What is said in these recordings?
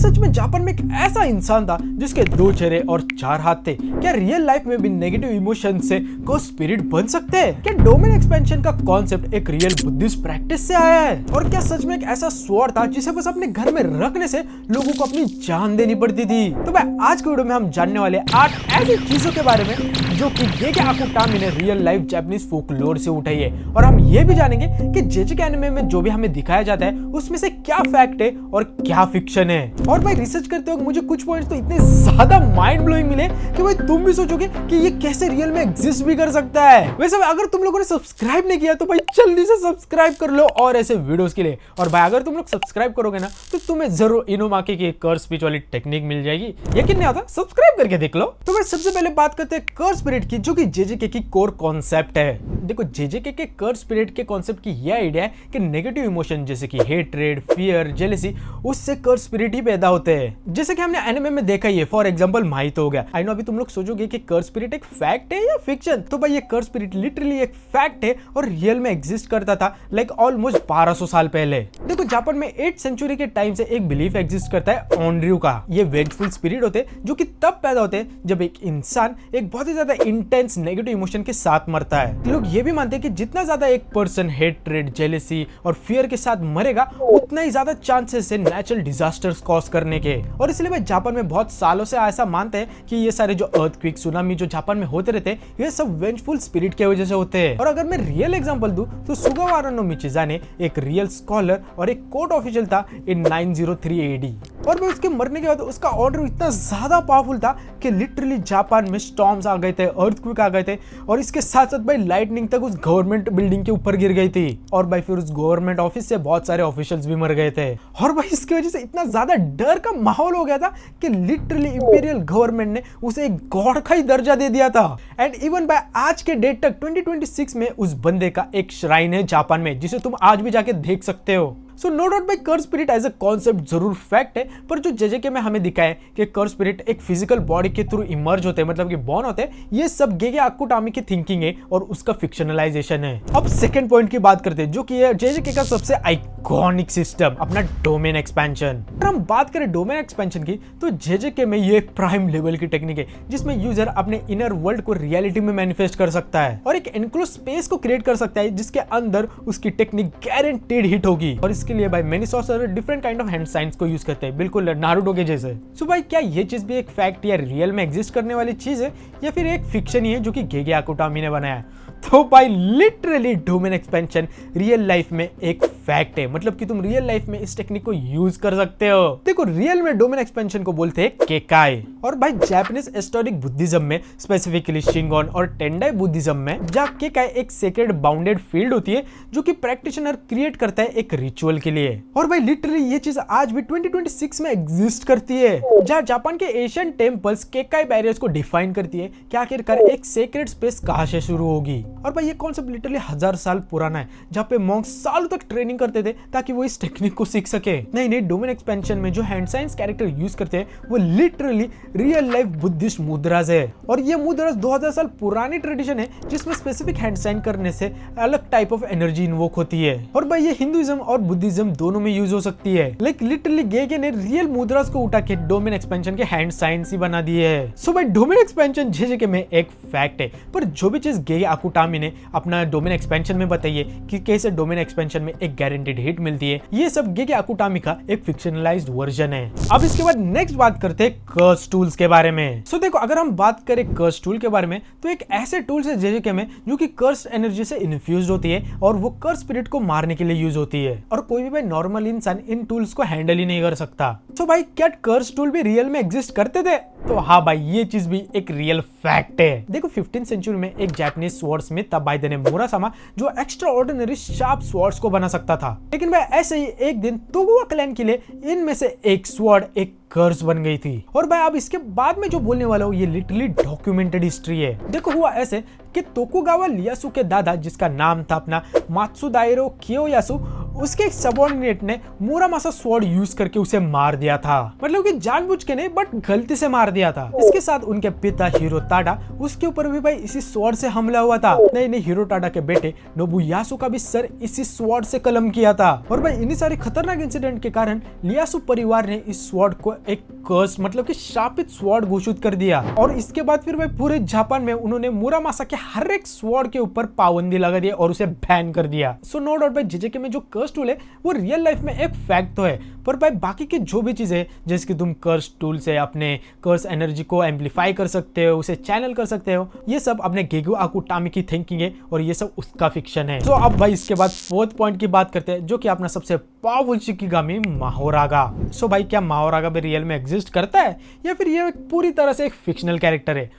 सच में जापान में एक ऐसा इंसान था जिसके 2 चेहरे और 4 हाथ थे? क्या रियल लाइफ में भी नेगेटिव इमोशन से को स्पिरिट बन सकते हैं? क्या डोमेन एक्सपेंशन का कॉन्सेप्ट एक रियल बुद्धिस्ट प्रैक्टिस से आया है? और क्या सच में एक ऐसा स्वॉर्ड था जिसे बस अपने घर में रखने से लोगों को अपनी जान देनी पड़ती थी? तो भाई आज के वीडियो में हम जानने वाले 8 ऐसी चीजों के बारे में जो कि गेगे आकुटामी ने रियल लाइफ जापानीज फोकलोर से उठाई है। और हम ये भी जानेंगे कि जेजेके एनिमे में जो भी हमें दिखाया जाता है उसमें से क्या फैक्ट है और क्या फिक्शन है। और भाई रिसर्च करते वक्त मुझे कुछ पॉइंट्स तो इतने ज्यादा माइंड ब्लोइंग मिले कि भाई तुम भी सोचोगे कि ये कैसे रियल में एग्जिस्ट भी कर सकता है। वैसे अगर तुम लोगों ने सब्सक्राइब नहीं किया तो भाई जल्दी से सब्सक्राइब कर लो और ऐसे वीडियोस के लिए। और भाई अगर तुम लोग सब्सक्राइब करोगे ना तो तुम्हें जरूर इनोमाकी की कर्स स्पीच वाली टेक्निक मिल जाएगी। यकीन नहीं आता सब्सक्राइब करके देख लो। तो भाई सबसे पहले बात करते हैं कर्स स्पिरिट की, जो कि जेजेके की कोर कॉन्सेप्ट है। देखो जेजेके के कर्स स्पिरिट के कॉन्सेप्ट की यह आइडिया है कि नेगेटिव इमोशन जैसे कि हेट्रेड, फियर, जेलेसी उससे कर्स स्पिरिट ही पैदा होते हैं। जैसे कि हमने एनिमे में देखा ही है। फॉर एग्जांपल माही तो हो गया। आई नो अभी तुम लोग सोचोगे कि कर्स स्पिरिट एक फैक्ट है या फिक्शन। तो भाई ये कर्स स्पिरिट लिटरली एक फैक्ट है और रियल में एग्जिस्ट करता था लाइक ऑलमोस्ट 1200 साल पहले। देखो जापान में 8th सेंचुरी के टाइम से एक बिलीफ एग्जिस्ट करता है ऑनर्यू का। ये वेंजफुल स्पिरिट होते हैं जो कि तब पैदा होते हैं जब एक इंसान एक बहुत ही ज्यादा इंटेंस नेगेटिव इमोशन के साथ मरता है। लोग ये भी मानते हैं कि जितना ज्यादा एक पर्सन हेट्रेड, जेलेसी और फियर के साथ मरेगा उतना ही ज्यादा चांसेस है नेचुरल डिजास्टर्स कॉज करने के। और इसलिए भाई जापान में बहुत सालों से ऐसा मानते हैं कि ये सारे जो अर्थक्वेक, सुनामी जो जापान में होते रहते हैं ये सब वेंजफुल स्पिरिट की वजह से होते हैं। और अगर मैं रियल एग्जांपल दूं तो सुगावारा नो मिचिज़ाने एक रियल स्कॉलर और एक कोर्ट ऑफिशियल था इन 903 AD। और भाई उसके मरने के बाद उसका ऑर्डर इतना ज्यादा पावरफुल था कि लिटरली जापान में स्टॉर्म्स आ गए थे, अर्थक्वेक आ गए थे और इसके साथ साथ भाई लाइटनिंग तक उस गवर्नमेंट बिल्डिंग के ऊपर गिर गई थी। और भाई फिर उस गवर्नमेंट ऑफिस से बहुत सारे ऑफिशियल्स भी मर गए थे। और भाई इसकी वजह से इतना ज्यादा डर का माहौल हो गया था कि लिटरली इंपीरियल गवर्नमेंट ने उसे एक गॉड का ही दर्जा दे दिया था। एंड इवन बाय आज के डेट तक 2026 में उस बंदे का एक श्राइन है जापान में जिसे तुम आज भी जाके देख सकते हो। सो नो डाउट भाई कर्स स्पिरिट एज अ कॉन्सेप्ट जरूर फैक्ट है, पर जो जेजेके में हमें दिखाया है कि कर्स स्पिरिट एक फिजिकल बॉडी के थ्रू इमर्ज होते हैं, मतलब कि बॉर्न होते हैं, ये सब गेगे आकुटामी की थिंकिंग है और उसका फिक्शनलाइजेशन है। अब सेकंड पॉइंट की बात करते हैं जो कि है जेजेके का सबसे आइकॉनिक सिस्टम, अपना डोमेन एक्सपेंशन। अगर हम बात करें डोमेन एक्सपेंशन की तो जेजेके में ये एक प्राइम लेवल की टेक्निक है जिसमें यूजर अपने इनर वर्ल्ड को रियलिटी में मैनिफेस्ट कर सकता है और एक एनक्लोज स्पेस को क्रिएट कर सकता है जिसके अंदर उसकी टेक्निक गारंटीड हिट होगी। और इसके लिए भाई many sorcerer different kind of hand science को यूज करते हैं, बिल्कुल नारुतो के जैसे। सो भाई क्या ये चीज भी एक फैक्ट या रियल में एग्जिस्ट करने वाली चीज है या फिर एक फिक्शन ही है जो कि गेगे आकुटामी ने बनाया? तो भाई literally domain expansion real life में एक फैक्ट है, मतलब कि तुम रियल लाइफ में इस टेक्निक को यूज कर सकते हो। देखो रियल में डोमेन एक्सपेंशन को बोलते हैं केकाई। और भाई जापानीज एस्टोरिक बुद्धिज्म में स्पेसिफिकली शिंगोन और टेंडाई बुद्धिज्म में जहाँ केकाई एक सेक्रेड बाउंडेड फील्ड होती है जो कि प्रैक्टिशनर क्रिएट करता है एक रिचुअल के लिए। और भाई लिटरली ये चीज आज भी 2026 में एग्जिस्ट करती है जहाँ जापान के एशियन टेम्पल्स केकाई बैरियर्स को डिफाइन करती है कि आखिरकार एक सेक्रेड स्पेस कहाँ से शुरू होगी। और भाई ये कॉन्सेप्ट लिटरली 1000 साल पुराना है जहाँ पे मॉन्क्स सालों तक ट्रेनिंग करते थे ताकि वो इस टेक्निक को सीख सके। नहीं डोमेन एक्सपेंशन में जो हैंड साइंस कैरेक्टर यूज करते हैं वो लिटरली रियल लाइफ बुद्धिस्ट मुद्रास है। और ये मुद्रास 2000 साल पुरानी ट्रेडिशन है जिसमें स्पेसिफिक हैंड साइन करने से अलग टाइप ऑफ एनर्जी इन्वोक होती है। और भाई ये हिंदुइज्म और बुद्धिज्म दोनों में यूज हो सकती है। लाइक लिटरली गेगे ने रियल मुद्रास को उठा के डोमेन एक्सपेंशन के हैंड साइंस ही बना दिए है। सो भाई डोमेन एक्सपेंशन जेजेके में एक फैक्ट है, पर जो भी चीज गेगे आकुटामी ने अपना डोमेन एक्सपेंशन में बताइए कि कैसे डोमेन एक्सपेंशन में एक गारंटीड हिट मिलती है, ये सब गेगे आकुटामी का एक फिक्शनलाइज्ड वर्जन है। अब इसके बाद नेक्स्ट बात करते हैं कर्स टूल्स के बारे में। सो देखो अगर हम बात करें कर्स टूल के बारे में तो एक ऐसे टूल्स है जेजेके में जो कि कर्स एनर्जी से इन्फ्यूज्ड होती है और वो कर्स स्पिरिट को मारने के लिए यूज होती है। और कोई भी भाई नॉर्मल इंसान इन टूल्स को हैंडल ही नहीं कर सकता। तो भाई क्या कर्स टूल भी रियल में एग्जिस्ट करते थे? तो हाँ भाई ये चीज भी एक रियल फैक्ट है। देखो 15th सेंचुरी में एक जापानीज स्वॉर्ड स्मिथ था बाय द नेम मुरासामा जो एक्स्ट्रा ऑर्डिनरी शार्प स्वॉर्ड्स को बना सकता था। लेकिन भाई ऐसे ही एक दिन तोकुगावा क्लैन के लिए इनमें से एक स्वॉर्ड एक कर्स बन गई थी। और भाई अब इसके बाद में जो बोलने वाला हूँ ये लिटरली डॉक्यूमेंटेड हिस्ट्री है। देखो हुआ ऐसे कि तोकुगावा लियासु के दादा जिसका नाम था अपना मात्सुदाइरो कियोयासु, उसके एक सबऑर्डिनेट ने मुरामासा स्वॉर्ड यूज करके उसे मार दिया था, मतलब कि जानबूझ के नहीं बट गलती से मार दिया था। इसके साथ उनके पिता हिरोटाडा, उसके ऊपर भी भाई इसी स्वॉर्ड से हमला हुआ था। नहीं हिरोटाडा के बेटे नोबुयासु का भी सर इसी स्वॉर्ड से कलम किया था। और भाई इन्हीं सारे खतरनाक इंसिडेंट के कारण लियासु परिवार ने इस स्वॉर्ड को एक कर्स मतलब कि शापित स्वॉर्ड घोषित कर दिया। और इसके बाद फिर भाई पूरे जापान में उन्होंने मुरामासा के हर एक स्वॉर्ड के ऊपर पाबंदी लगा दी और उसे बैन कर दिया। सो नो डाउट भाई जेजेके में जो कर्स टूल है वो रियल लाइफ में एक फैक्ट तो है, पर भाई बाकी की जो भी चीजें जैसे कि तुम कर्स टूल से अपने कर्स एनर्जी को एम्पलीफाई कर सकते हो, उसे चैनल कर सकते हो, ये सब अपने गेगो आकुटामी की थिंकिंग है और ये सब उसका फिक्शन है। तो अब भाई इसके बाद फोर्थ पॉइंट की बात करते हैं जो कि अपना सबसे पावरफुल शिकिगामी माहोरागा। सो भाई क्या माहोरागा भी रियल में एग्जिस्ट करता है या फिर ये पूरी तरह से एक फिक्शनल कैरेक्टर है?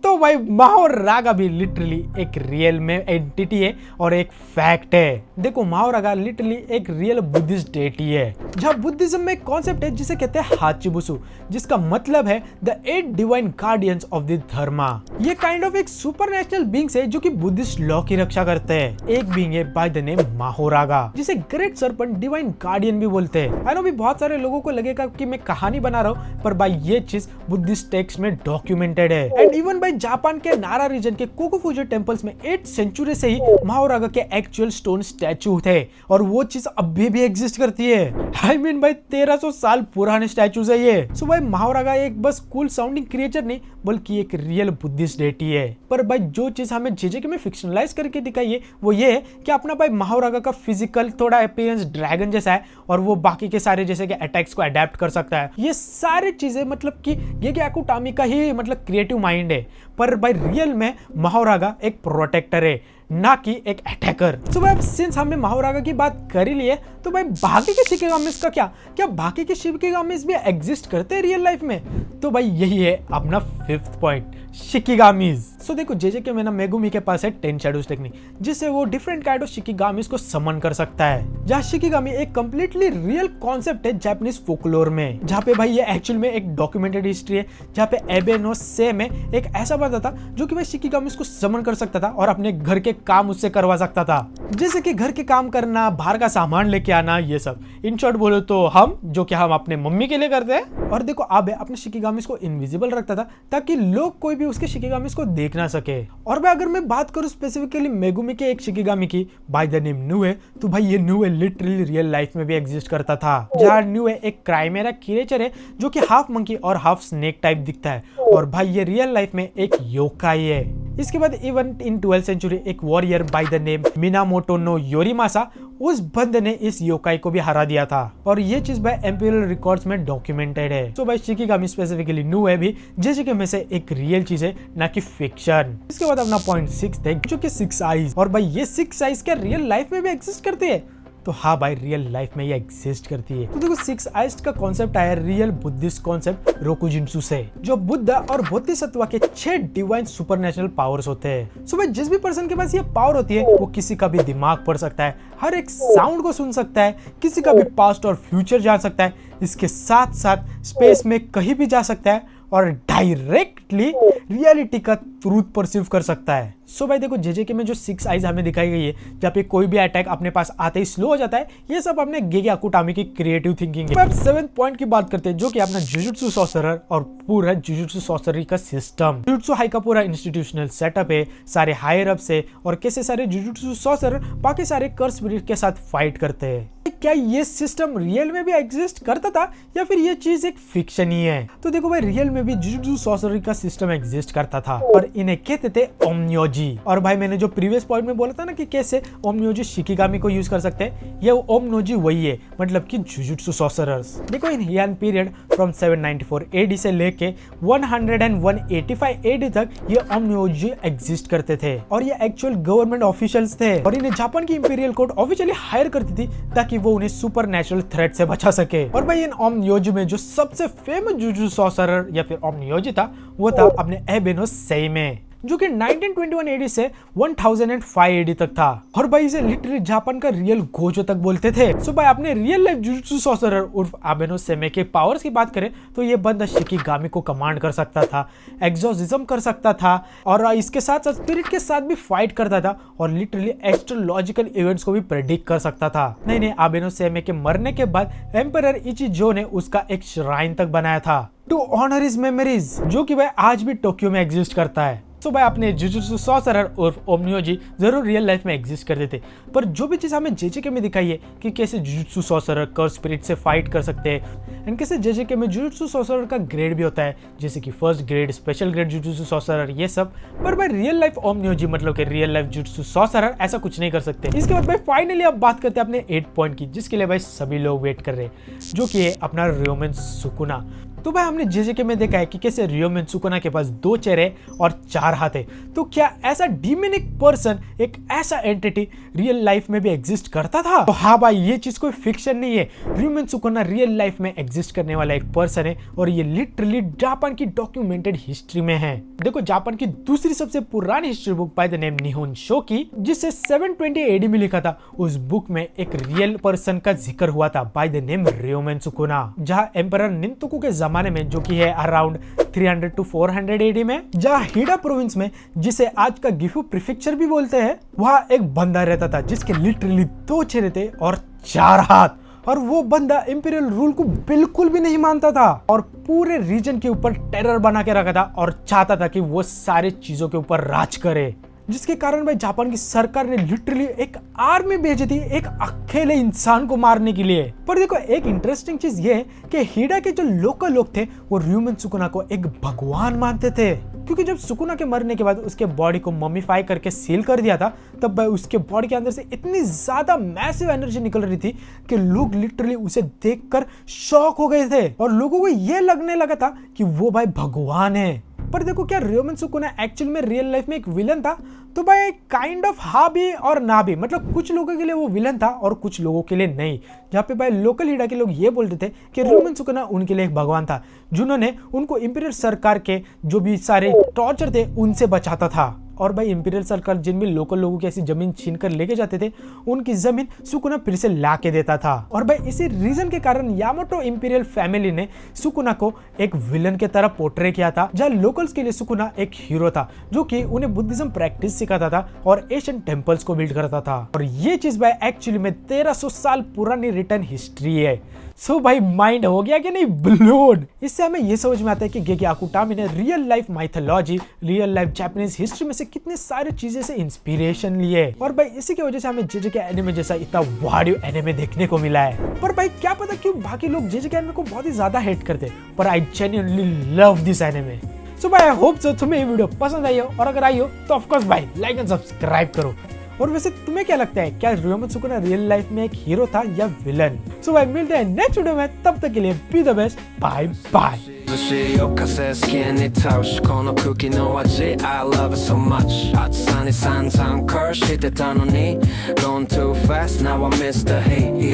तो भाई माहोरागा भी लिटरली एक रियल में एंटिटी है और एक फैक्ट है। देखो माहोरागा लिटरली एक रियल बुद्धिस्ट डेटी है, जहाँ बुद्धिज्म में एक कॉन्सेप्ट है जिसे कहते हैं हाचिबुसु, जिसका मतलब है the 8 divine guardians of the Dharma. ये काइंड ऑफ एक सुपरनेचुरल बीइंग्स है जो कि बुद्धिस्ट लॉ की रक्षा करते हैं। एक बीइंग है बाय द नेम माहोरागा, जिसे ग्रेट सरपेंट डिवाइन गार्डियन भी बोलते हैं। आई नो भी बहुत सारे लोगों को लगेगा कि मैं कहानी बना रहा हूँ, पर भाई ये चीज बुद्धिस्ट टेक्स्ट में डॉक्यूमेंटेड है। एंड इवन जापान के नारा रीजन के कोकुफुजी टेंपल्स में 8th सेंचुरी से ही माहोरागा के एक्चुअल स्टोन स्टैचू थे और वो चीज अभी भी एग्जिस्ट करती है। आई मीन भाई 1300 साल पुराने स्टैचूज है ये। सो भाई माहोरागा एक बस कूल साउंडिंग क्रिएचर नहीं बल्कि एक रियल बुद्धिस्ट डेटी है। पर भाई जो चीज हमें जेजेके में फिक्शनलाइज करके दिखाई है वो ये है कि अपना भाई माहोरागा का फिजिकल थोड़ा अपीयरेंस ड्रैगन जैसा है और वो बाकी के सारे जैसे कि अटैक्स को अडेप्ट कर सकता है। ये सारी चीजें मतलब कि गेगे आकुटामी का ही मतलब क्रिएटिव माइंड है, पर भाई रियल में माहोरागा एक प्रोटेक्टर है ना कि एक अटैकर। सो भाई सिंस हमने माहोरागा की बात कर ही ली है तो भाई बाकी के शिकिगामिस का क्या बाकी के शिकिगामिस भी एग्जिस्ट करते हैं रियल लाइफ में? तो भाई यही है अपना 5th पॉइंट, शिकिगामिस। सो देखो जेजेके में ना मेगुमी के पास है 10 शैडोज टेक्निक, जिससे वो डिफरेंट काइंड ऑफ शिकिगामिस को समन कर सकता है। जहाँ शिकिगामी एक कंप्लीटली रियल कॉन्सेप्ट है जापानीज फोकलोर में, जहाँ पे भाई ये एक्चुअल में एक डॉक्यूमेंटेड हिस्ट्री है, जहाँ पे एबे नो से में एक ऐसा बंदा था जो कि भाई शिकिगामिस को समन कर सकता था और अपने घर के काम उससे करवा सकता था, जैसे कि घर के काम करना, बाहर का सामान लेके आना, ये सब। इन शॉर्ट बोलो तो हम जो कि हम अपने मम्मी के लिए करते हैं। और देखो आबे अपने शिकिगामिस को इनविजिबल रखता था ताकि लोग कोई भी उसके शिकिगामिस को देख ना सके। और भाई अगर मैं बात करूं स्पेसिफिकली मेगुमी के एक शिकिगामी की बाय द नेम नुए, तो भाई ये नुए लिटरली रियल लाइफ में भी एग्जिस्ट करता था। जहाँ नुए एक क्राइमेरा क्रिएचर है जो कि हाफ मंकी और हाफ स्नेक टाइप दिखता है और भाई ये रियल लाइफ में एक योकाई है। इसके बाद इवन इन 12th सेंचुरी एक warrior by the name Minamoto no Yorimasa, उस बंदे ने इस योकाई को भी हरा दिया था और ये चीज भाई एम्पिरियल रिकॉर्ड्स में डॉक्यूमेंटेड है। तो भाई शिकिगामी स्पेसिफिकली नुए भी जेजेके में से एक रियल चीज है ना कि फिक्शन। इसके बाद अपना पॉइंट 6 है जो कि 6 आइज। और भाई ये 6 आइज क्या रियल लाइफ में भी एग्जिस्ट करती है? तो हाँ भाई रियल लाइफ में ये एग्जिस्ट करती है। तो देखो 6 आइज का कॉन्सेप्ट आया रियल बुद्धिस्ट कॉन्सेप्ट रोकुजिन्सु से, जो बुद्ध और बोधिसत्व के 6 डिवाइन सुपरनेचुरल पावर्स होते हैं। सो भाई जिस भी पर्सन के पास ये पावर होती है वो किसी का भी दिमाग पढ़ सकता है, हर एक साउंड को सुन सकता है, किसी का भी पास्ट और फ्यूचर जान सकता है, इसके साथ साथ स्पेस में कहीं भी जा सकता है और डायरेक्टली रियलिटी का ट्रूथ परसीव कर सकता है। सो भाई देखो जेजेके में जो 6 आइज हमें दिखाई गई है, जहाँ पे कोई भी अटैक अपने पास आते ही स्लो हो जाता है, ये सब अपने गेगे आकुटामी की क्रिएटिव थिंकिंग है। अब 7th पॉइंट की बात करते हैं जो कि अपना जुजुत्सु सॉर्सरर और पूरा जुजुत्सु सॉर्सरी का सिस्टम। जुजुत्सु हाई का पूरा इंस्टीट्यूशनल सेटअप है, सारे हायर अप्स है और कैसे सारे जुजुत्सु सॉर्सरर बाकी सारे कर्स स्पिरिट के साथ फाइट करते हैं। क्या ये सिस्टम रियल में भी एग्जिस्ट करता था या फिर ये चीज एक फिक्शन ही है? तो देखो भाई रियल में भी जुजुत्सु सॉर्सरी का सिस्टम एग्जिस्ट करता था और इन्हें कहते थे ओमन्योजी। और भाई मैंने जो प्रीवियस पॉइंट में बोला था ना कि कैसे ओमन्योजी शिकिगामी को यूज कर सकते हैं, ये ओमन्योजी वही है, मतलब कि जुजुत्सु सॉर्सरर्स। देखो इन हियान पीरियड फ्रॉम 794 AD से लेके 185 AD तक ये ओमन्योजी एग्जिस्ट करते थे और ये एक्चुअल गवर्नमेंट ऑफिशियल्स थे और इन्हें जापान की इंपीरियल कोर्ट ऑफिशियली हायर करती थी ताकि वो उन्हें सुपरनेचुरल थ्रेट से बचा सके। और भाई इन ओमन्योजी में जो सबसे फेमस जुजुत्सु सॉर्सरर या फिर ओमन्योजी था वो था अपने एबे नो सेइमे। जो कि 1921 एडी से 1005 एडी तक था। और भाई इसे लिटरली जापान का रियल गोजो तक बोलते थे। सो भाई अपने रियल लाइफ जुजुत्सु सोर्सरर उर्फ आबेनो सेमे के पावर्स की बात करें तो ये बंदा शिकिगामी को कमांड कर सकता था, एक्सोर्सिज्म कर सकता था और इसके साथ साथ स्पिरिट के साथ भी फाइट करता था और लिटरली एस्ट्रोलॉजिकल इवेंट्स को भी प्रेडिक्ट कर सकता था। नहीं, आबेनो सेमे के मरने के बाद एम्परर इचिजो ने उसका एक श्राइन तक बनाया था टू ऑनर हिज मेमोरीज, जो कि भाई आज भी टोक्यो में एग्जिस्ट करता है। तो भाई अपने जुजुत्सु सोर्सरर उर्फ ओमनियोजी जरूर रियल लाइफ में एग्जिस्ट करते थे, पर जो भी चीज हमें जेजेके में दिखाई है कि कैसे जुजुत्सु सोर्सरर कर्स स्पिरिट से फाइट कर सकते हैं एंड कैसे जेजेके में जुजुत्सु सोर्सरर का ग्रेड भी होता है, जैसे कि first grade, special grade jujutsu sorcerer, ये सब। पर भाई रियल लाइफ ओमनियोजी मतलब कि रियल लाइफ जुजुत्सु सोर्सरर ऐसा कुछ नहीं कर सकते। इसके बाद भाई फाइनली अब बात करते हैं अपने 8 पॉइंट की, जिसके लिए भाई सभी लोग वेट कर रहे हैं, जो कि है अपना रियोमेन सुकुना। तो भाई हमने जेजेके में देखा है कि कैसे रियोमेन सुकुना के पास 2 चेहरे और 4 हाथ है। तो क्या ऐसा डीमोनिक पर्सन, एक ऐसा एंटिटी रियल लाइफ में भी एग्जिस्ट करता था? तो हाँ भाई, ये चीज कोई फिक्शन नहीं है। रियोमेन सुकुना रियल लाइफ में एग्जिस्ट करने वाला एक पर्सन है और ये लिटरली जापान की डॉक्यूमेंटेड हिस्ट्री में है। देखो, जापान की दूसरी सबसे पुरानी history book by the name Nihon Shoki, जिसे 720 एडी में लिखा था, उस बुक में एक रियल पर्सन का जिक्र हुआ था बाय द नेम रियोमेन सुकुना, जहां एम्परर निंतोकु के जमाने में, जो कि है अराउंड 300 to 400 एडी में, जहां हिडा प्रोविंस में, जिसे आज का गिफू प्रीफेक्चर भी बोलते हैं, वहां एक बंदा रहता था जिसके लिटरली 2 चेहरे थे और 4 हाथ। और वो बंदा इंपीरियल रूल को बिल्कुल भी नहीं मानता था और पूरे रीजन के ऊपर टेरर बना के रखा था और चाहता था कि वो सारी चीजों के ऊपर राज करे, जिसके कारण भाई जापान की सरकार ने लिटरली एक आर्मी भेजी थी एक अकेले इंसान को मारने के लिए। पर देखो, एक इंटरेस्टिंग चीज ये है कि हिडा के जो लोकल लोग थे वो रियोमेन सुकुना को एक भगवान मानते थे, क्योंकि जब सुकुना के मरने के बाद उसके बॉडी को ममीफाई करके सील कर दिया था, तब भाई उसके बॉडी के अंदर से इतनी ज्यादा मैसिव एनर्जी निकल रही थी कि लोग लिटरली उसे देखकर शॉक हो गए थे और लोगों को यह लगने लगा था कि वो भाई भगवान है। पर देखो, क्या रियोमेन सुकुना एक्चुअल में रियल लाइफ में एक विलन था? तो भाई काइंड ऑफ हाँ भी और ना भी, मतलब कुछ लोगों के लिए वो विलन था और कुछ लोगों के लिए नहीं। जहाँ पे भाई लोकल हिडा के लोग ये बोलते थे कि रियोमेन सुकुना उनके लिए एक भगवान था, जिन्होंने उनको इंपीरियल सरकार के जो भी सारे टॉर्चर थे उनसे बचाता था। और भाई इंपीरियल सरकार जिन भी लोकल लोगों की ऐसी जमीन छीन कर लेके जाते थे, उनकी जमीन सुकुना फिर से ला के देता था। और भाई इसी रीजन के कारण यामाटो इंपीरियल फैमिली ने सुकुना को एक विलन के तरह पोर्ट्रे किया था, जहाँ लोकल्स के लिए सुकुना एक हीरो था, जो कि उन्हें बुद्धिज्म प्रैक्टिस सिखाता था और एशियन टेम्पल्स को बिल्ड करता था। और ये चीज भाई एक्चुअली में 1300 साल पुरानी रिटर्न हिस्ट्री है। सो भाई माइंड हो गया कि नहीं ब्लोन? इससे हमें ये समझ में आता है कि गेगे आकुटामी ने real life mythology, real life Japanese history में से कितने सारे चीजें से इंस्पिरेशन लिए, और भाई इसी की वजह से हमें जेजेके एनिमे जैसा इतना वाडियो एनिमे देखने को मिला है। पर भाई क्या पता क्यों बाकी लोग जेजेके एनिमे को बहुत ही ज्यादा हेट करते, पर I genuinely love this anime. So भाई आई होप सो तुम्हें ये वीडियो पसंद आई हो, और अगर आई हो तो ऑफ कोर्स भाई लाइक एंड सब्सक्राइब करो। और वैसे तुम्हें क्या लगता है, क्या रियोमेन सुकुना रियल लाइफ में एक हीरो था या विलन? सो भाई मिलते हैं नेक्स्ट वीडियो में, तब तक के लिए be the best, bye bye. よかせ好きに倒しこの茎の味 I love it so much 暑さに散々curseしてたのに Gone too fast now I miss the heat